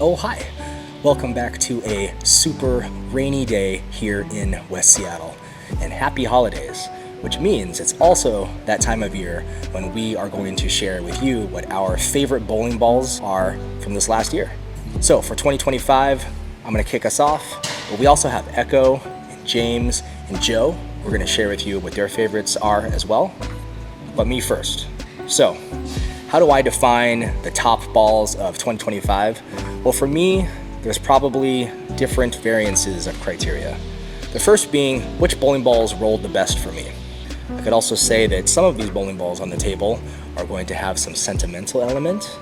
Oh, hi. Welcome back to a super rainy day here in West Seattle. And happy holidays, which means it's also that time of year when we are going to share with you what our favorite bowling balls are from this last year. So for 2025, I'm going to kick us off, but we also have Echo and James and Joe. We're going to share with you what their favorites are as well. But me first. So, how do I define the top balls of 2025? Well, for me, there's probably different variances of criteria. The first being which bowling balls rolled the best for me. I could also say that some of these bowling balls on the table are going to have some sentimental element.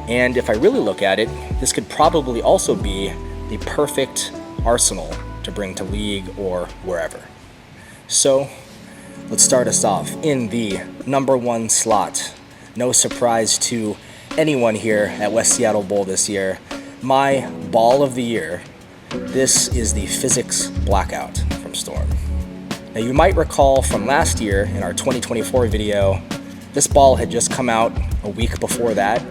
And if I really look at it, this could probably also be the perfect arsenal to bring to league or wherever. So, let's start us off in the number one slot. No surprise to anyone here at West Seattle Bowl this year. My ball of the year, this is the Physics Blackout from Storm. Now you might recall from last year in our 2024 video, this ball had just come out a week before that.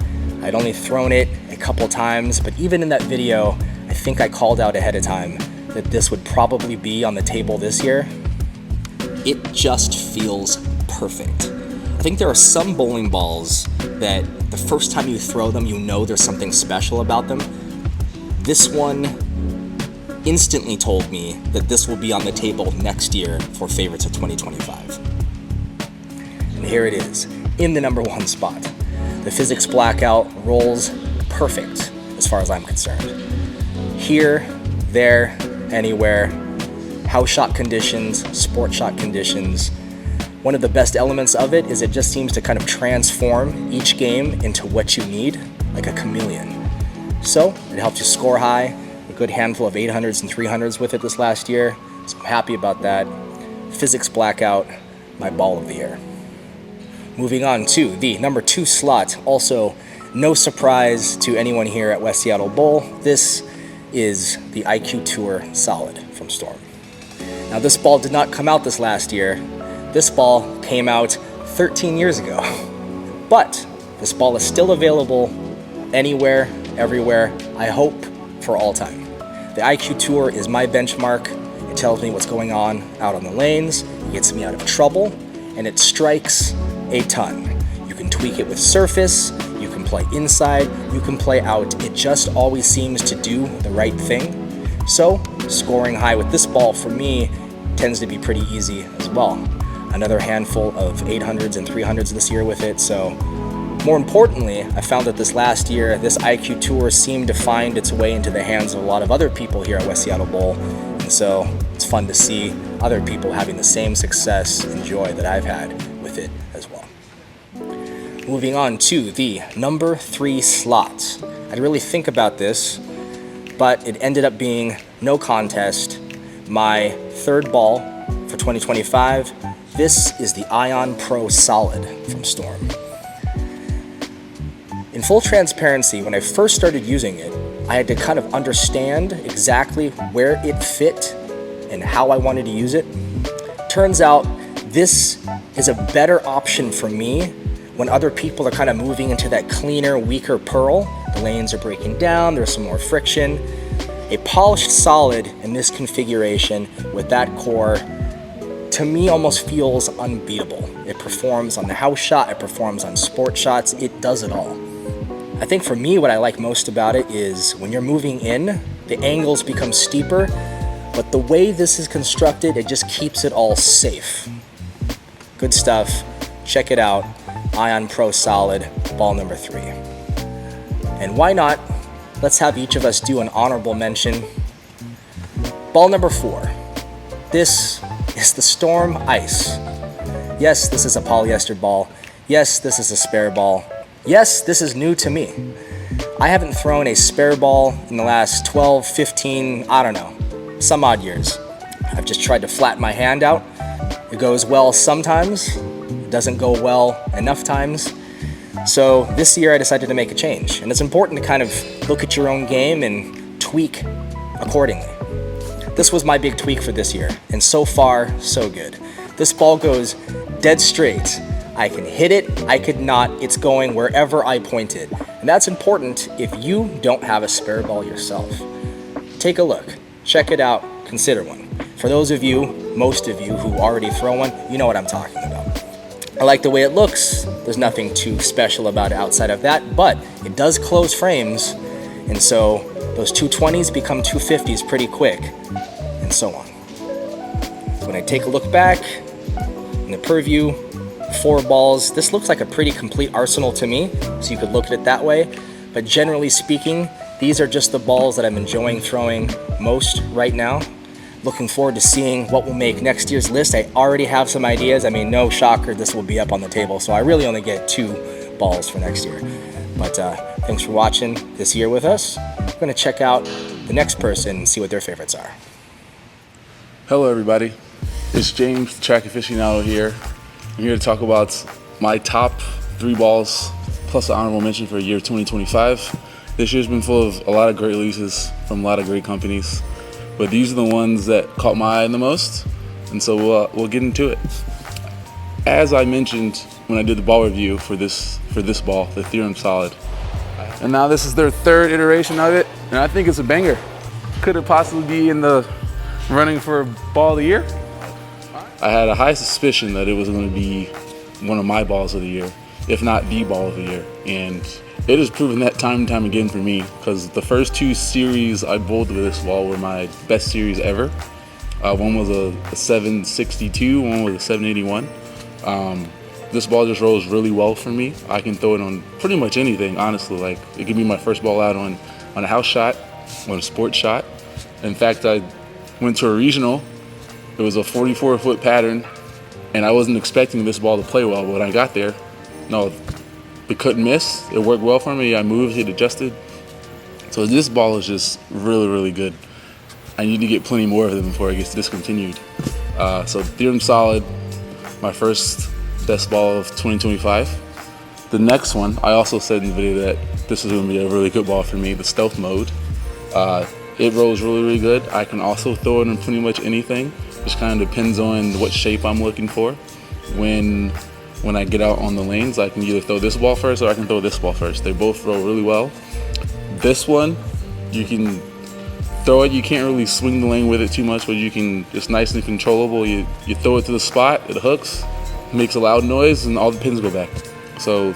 I'd only thrown it a couple times, but even in that video, I think I called out ahead of time that this would probably be on the table this year. It just feels perfect. I think there are some bowling balls that the first time you throw them, you know there's something special about them. This one instantly told me that this will be on the table next year for favorites of 2025. And here it is, in the number one spot. The Physics Blackout rolls perfect as far as I'm concerned. Here, there, anywhere, house shot conditions, sport shot conditions. One of the best elements of it is it just seems to kind of transform each game into what you need, like a chameleon. So it helps you score high, a good handful of 800s and 300s with it this last year, so I'm happy about that. Physics Blackout, my ball of the year. Moving on to the number two slot, also no surprise to anyone here at West Seattle Bowl, this is the IQ Tour Solid from Storm. Now this ball did not come out this last year. This ball came out 13 years ago, but this ball is still available anywhere, everywhere, I hope for all time. The IQ Tour is my benchmark. It tells me what's going on out on the lanes, it gets me out of trouble, and it strikes a ton. You can tweak it with surface, you can play inside, you can play out. It just always seems to do the right thing. So, scoring high with this ball for me tends to be pretty easy as well. Another handful of 800s and 300s this year with it. So more importantly, I found that this last year, this IQ Tour seemed to find its way into the hands of a lot of other people here at West Seattle Bowl. And so it's fun to see other people having the same success and joy that I've had with it as well. Moving on to the number three slot. I didn't really think about this, but it ended up being no contest. My third ball for 2025, this is the Ion Pro Solid from Storm. In full transparency, when I first started using it, I had to kind of understand exactly where it fit and how I wanted to use it. Turns out this is a better option for me when other people are kind of moving into that cleaner, weaker pearl. The lanes are breaking down, there's some more friction. A polished solid in this configuration with that core, to me, almost feels unbeatable. It performs on the house shot, it performs on sport shots, it does it all. I think for me, what I like most about it is when you're moving in, the angles become steeper, but the way this is constructed, it just keeps it all safe. Good stuff. Check it out. Ion Pro Solid, ball number three. And why not? Let's have each of us do an honorable mention. Ball number four. This is the Storm Ice. Yes, this is a polyester ball. Yes, this is a spare ball. Yes, this is new to me. I haven't thrown a spare ball in the last 12, 15, I don't know, some odd years. I've just tried to flatten my hand out. It goes well sometimes. It doesn't go well enough times. So this year I decided to make a change. And it's important to kind of look at your own game and tweak accordingly. This was my big tweak for this year, and so far, so good. This ball goes dead straight. I can hit it, I could not, it's going wherever I point it. And And that's important if you don't have a spare ball yourself. Take a look, check it out, consider one. For those of you, most of you who already throw one, you know what I'm talking about. I like the way it looks. There's nothing too special about it outside of that, but it does close frames, and so those 220s become 250s pretty quick, and so on. When I take a look back in the purview, 4 balls, this looks like a pretty complete arsenal to me, so you could look at it that way. But generally speaking, these are just the balls that I'm enjoying throwing most right now. Looking forward to seeing what will make next year's list. I already have some ideas. I mean, no shocker, this will be up on the table, so I really only get 2 balls for next year. But thanks for watching this year with us. We're gonna check out the next person and see what their favorites are. Hello everybody, it's James, the track aficionado here. I'm here to talk about my top 3 balls plus an honorable mention for year 2025. This year's been full of a lot of great releases from a lot of great companies, but these are the ones that caught my eye the most, and so we'll get into it. As I mentioned when I did the ball review for this ball, the Theorem Solid, and now this is their 3rd iteration of it, and I think it's a banger. Could it possibly be in the running for ball of the year? I had a high suspicion that it was going to be one of my balls of the year, if not the ball of the year, and it has proven that time and time again for me, because the first 2 series I bowled with this ball were my best series ever. One was a 762, one was a 781. This ball just rolls really well for me. I can throw it on pretty much anything, honestly. Like, it could be my first ball out on a house shot, on a sports shot. In fact, I went to a regional. It was a 44-foot pattern, and I wasn't expecting this ball to play well, but when I got there, no, it couldn't miss. It worked well for me. I moved, it adjusted. So this ball is just really, really good. I need to get plenty more of them before it gets discontinued. So Theorem Solid, my first best ball of 2025. The next one, I also said in the video that this is going to be a really good ball for me, the Stealth Mode. It rolls really, really good. I can also throw it on pretty much anything. Just kind of depends on what shape I'm looking for. When I get out on the lanes, I can either throw this ball first or I can throw this ball first. They both roll really well. This one, you can throw it. You can't really swing the lane with it too much, but you can. It's nice and controllable. You throw it to the spot, it hooks, makes a loud noise, and all the pins go back. So,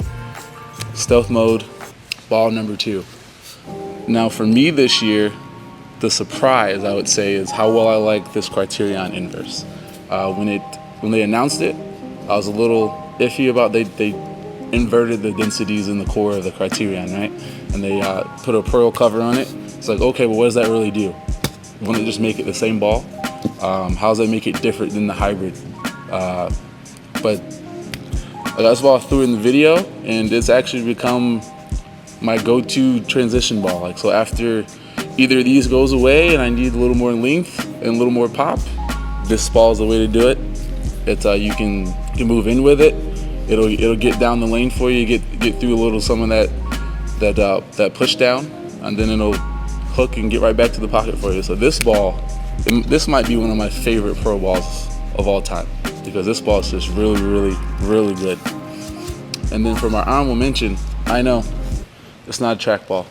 Stealth Mode, ball number 2. Now for me this year, the surprise, I would say, is how well I like this Criterion Inverse. When they announced it, I was a little iffy about they inverted the densities in the core of the Criterion, right? And they put a pearl cover on it. It's like, okay, but what does that really do? Wouldn't it just make it the same ball? How does that make it different than the hybrid? But that's what I threw in the video, and it's actually become my go-to transition ball. Like, so after either of these goes away and I need a little more length and a little more pop, this ball is the way to do it. It's you can move in with it. It'll get down the lane for you, get through a little some of that push down, and then it'll hook and get right back to the pocket for you. So this ball, this might be one of my favorite pro balls of all time, because this ball is just really, really, really good. And then for my honorable mention, I know it's not a track ball.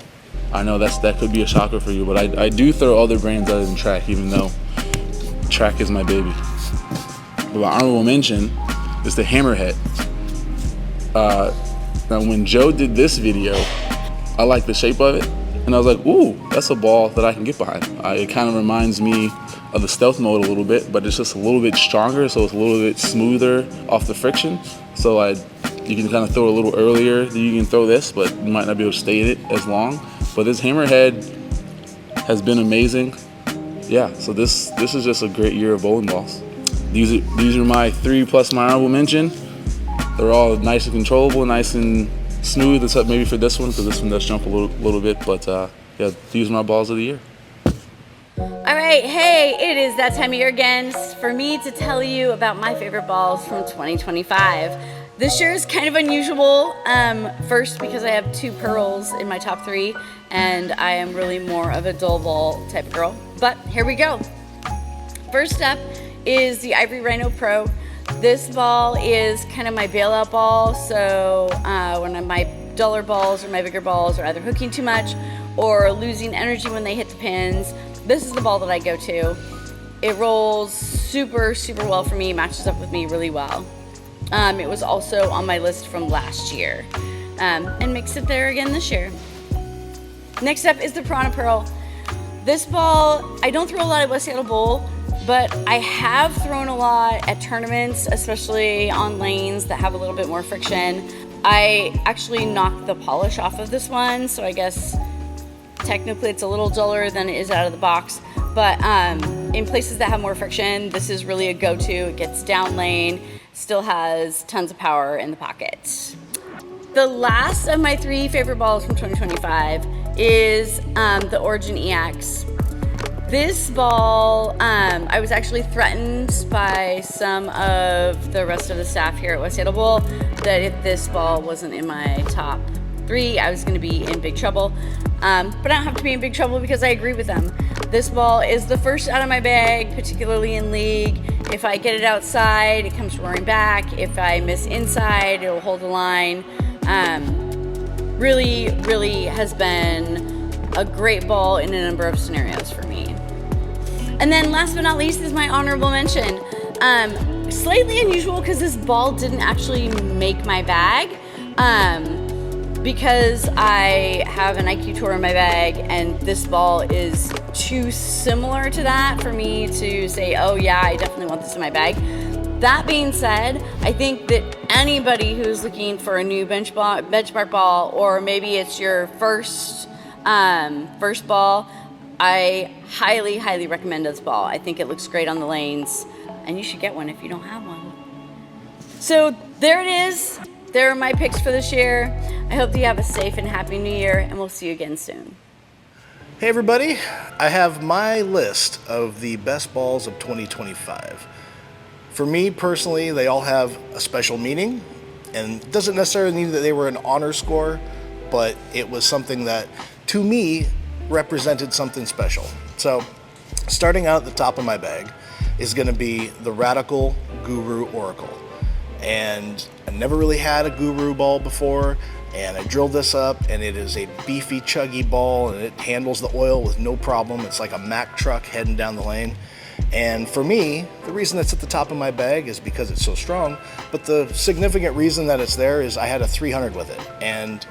I know that could be a shocker for you, but I do throw other brands other than track, even though track is my baby. But my honorable mention is the Hammerhead. Now when Joe did this video, I liked the shape of it, and I was like, ooh, that's a ball that I can get behind. It kind of reminds me of the Stealth Mode a little bit, but it's just a little bit stronger, so it's a little bit smoother off the friction. So you can kind of throw it a little earlier than you can throw this, but you might not be able to stay in it as long. But this Hammerhead has been amazing. Yeah, so this is just a great year of bowling balls. These are my 3 plus my honorable mention. They're all nice and controllable, nice and smooth, except maybe for this one, because this one does jump a little bit. But yeah, these are my balls of the year. All right, hey, it is that time of year again for me to tell you about my favorite balls from 2025. This year is kind of unusual, first because I have 2 pearls in my top 3, and I am really more of a dull ball type of girl. But here we go. First up is the Ivory Rhino Pro. This ball is kind of my bailout ball, so when my duller balls or my bigger balls are either hooking too much or losing energy when they hit the pins, this is the ball that I go to. It rolls super, super well for me, matches up with me really well. It was also on my list from last year, and makes it there again this year. Next up is the Piranha Pearl. This ball, I don't throw a lot at West Seattle Bowl, but I have thrown a lot at tournaments, especially on lanes that have a little bit more friction. I actually knocked the polish off of this one, so I guess technically it's a little duller than it is out of the box, but in places that have more friction, this is really a go-to. It gets down lane, still has tons of power in the pocket. The last of my 3 favorite balls from 2025 is the Origin EX. This ball, I was actually threatened by some of the rest of the staff here at West Seattle Bowl that if this ball wasn't in my top 3, I was going to be in big trouble. But I don't have to be in big trouble because I agree with them. This ball is the first out of my bag, particularly in league. If I get it outside, it comes roaring back. If I miss inside, it'll hold the line. Really, really has been a great ball in a number of scenarios for me. And then last but not least is my honorable mention. Slightly unusual because this ball didn't actually make my bag. Because I have an IQ Tour in my bag and this ball is too similar to that for me to say, oh yeah, I definitely want this in my bag. That being said, I think that anybody who's looking for a new benchmark ball, or maybe it's your first ball, I highly, highly recommend this ball. I think it looks great on the lanes, and you should get one if you don't have one. So there it is. There are my picks for this year. I hope that you have a safe and happy new year, and we'll see you again soon. Hey everybody, I have my list of the best balls of 2025. For me personally, they all have a special meaning, and it doesn't necessarily mean that they were an honor score, but it was something that, to me, represented something special. So, starting out at the top of my bag is going to be the Radical Guru Oracle. And I never really had a Guru ball before, and I drilled this up, and it is a beefy, chuggy ball, and it handles the oil with no problem. It's like a Mack truck heading down the lane. And for me, the reason it's at the top of my bag is because it's so strong, but the significant reason that it's there is I had a 300 with it. And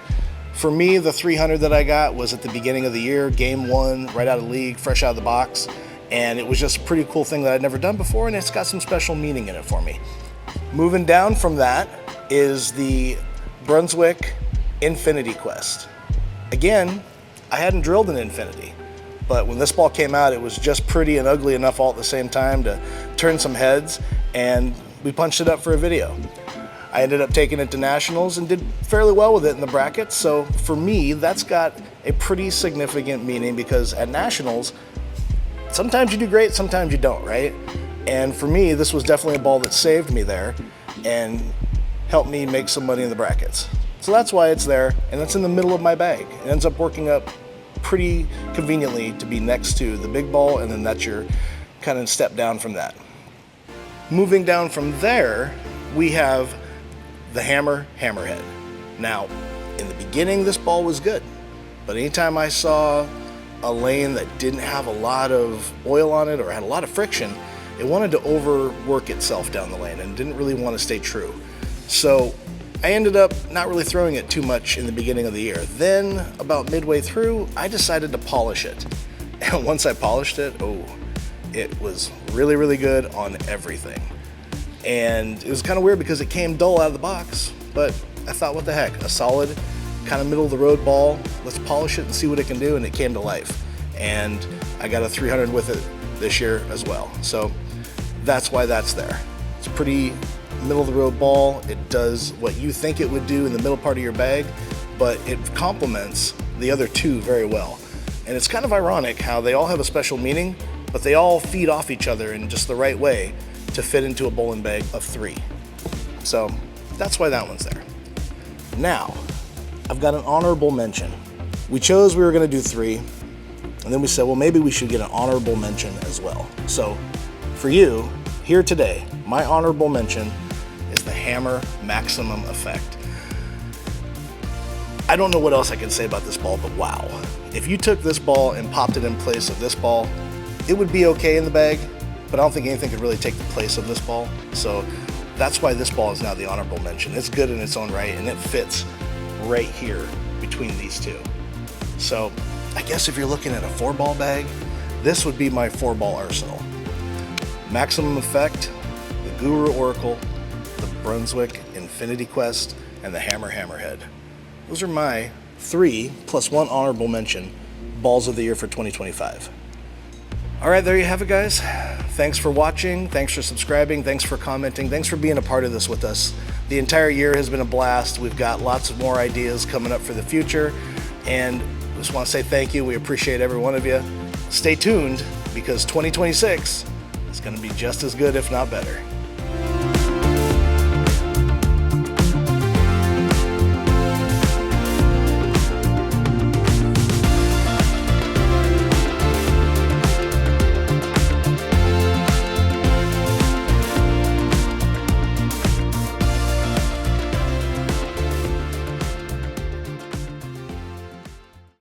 for me, the 300 that I got was at the beginning of the year, game 1, right out of league, fresh out of the box, and it was just a pretty cool thing that I'd never done before, and it's got some special meaning in it for me. Moving down from that is the Brunswick Infinity Quest. Again, I hadn't drilled an Infinity, but when this ball came out, it was just pretty and ugly enough all at the same time to turn some heads, and we punched it up for a video. I ended up taking it to nationals and did fairly well with it in the brackets, so for me, that's got a pretty significant meaning because at nationals, sometimes you do great, sometimes you don't, right? And for me, this was definitely a ball that saved me there and helped me make some money in the brackets. So that's why it's there, and it's in the middle of my bag. It ends up working up pretty conveniently to be next to the big ball, and then that's your kind of step down from that. Moving down from there, we have the Hammerhead. Now, in the beginning, this ball was good, but anytime I saw a lane that didn't have a lot of oil on it or had a lot of friction, it wanted to overwork itself down the lane and didn't really want to stay true. So I ended up not really throwing it too much in the beginning of the year. Then, about midway through, I decided to polish it. And once I polished it, it was really, really good on everything. And it was kind of weird because it came dull out of the box, but I thought, what the heck, a solid kind of middle of the road ball, let's polish it and see what it can do, and it came to life. And I got a 300 with it this year as well. So that's why that's there. It's a pretty middle of the road ball. It does what you think it would do in the middle part of your bag, but it complements the other two very well. And it's kind of ironic how they all have a special meaning, but they all feed off each other in just the right way to fit into a bowling bag of 3. So that's why that one's there. Now, I've got an honorable mention. We chose we were going to do 3, and then we said, well, maybe we should get an honorable mention as well. So for you, here today, my honorable mention is the Hammer Maximum Effect. I don't know what else I can say about this ball, but wow. If you took this ball and popped it in place of this ball, it would be okay in the bag, but I don't think anything could really take the place of this ball. So that's why this ball is now the honorable mention. It's good in its own right, and it fits right here between these two. So I guess if you're looking at a 4-ball bag, this would be my 4-ball arsenal. Maximum Effect, the Guru Oracle, the Brunswick Infinity Quest, and the Hammer Hammerhead. Those are my 3 plus 1 honorable mention balls of the year for 2025. All right, there you have it, guys. Thanks for watching. Thanks for subscribing. Thanks for commenting. Thanks for being a part of this with us. The entire year has been a blast. We've got lots of more ideas coming up for the future. And I just want to say thank you. We appreciate every one of you. Stay tuned because 2026 is going to be just as good, if not better.